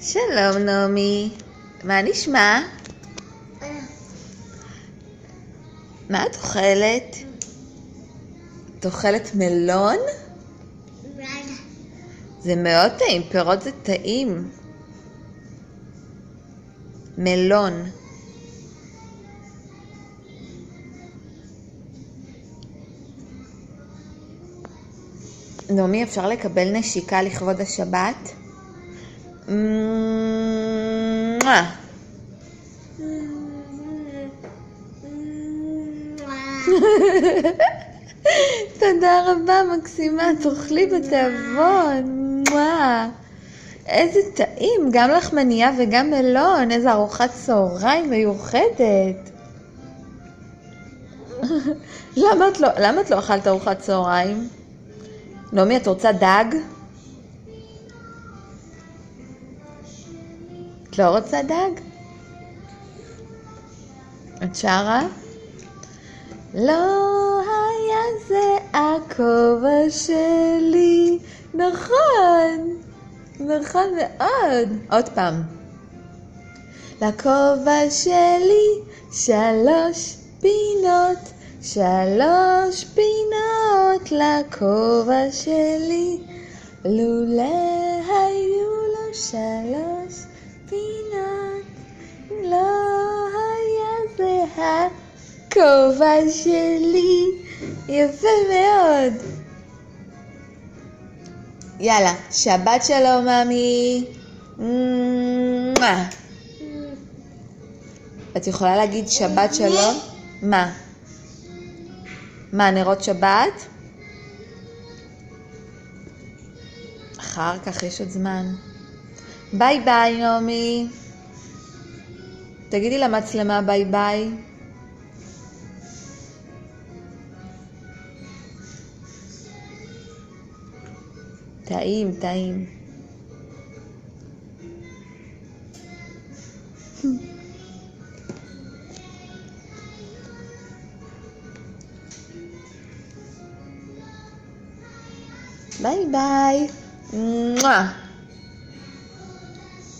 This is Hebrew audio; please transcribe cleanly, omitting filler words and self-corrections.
שלום נעמי, מה נשמע? מה את אוכלת? את אוכלת מלון? זה מאוד טעים, פירות זה טעים. מלון. נעמי, אפשר לקבל נשיקה לכבוד השבת? תודה רבה מקסימה, תאכלי בתיאבון. איזה טעים, גם לחמניה וגם מלון, איזה ארוחת צהריים מיוחדת. למה את לא אכלת ארוחת צהריים? נעמי, את רוצה דג? את לא רוצה דג? את שרה? לא היה זה הכובע שלי. נכון, נכון מאוד. עוד פעם. לכובע שלי 3 פינות, 3 פינות לכובע שלי. לולא היו לו 3 פינות, לא היה זה הכובע שלי. יפה מאוד. יאללה, שבת שלום מאמי. את יכולה להגיד שבת שלום? מה, נרות שבת? אחר כך יש עוד זמן. ביי ביי נעמי. תגידי למצלמה ביי ביי. טעים, טעים. ביי ביי.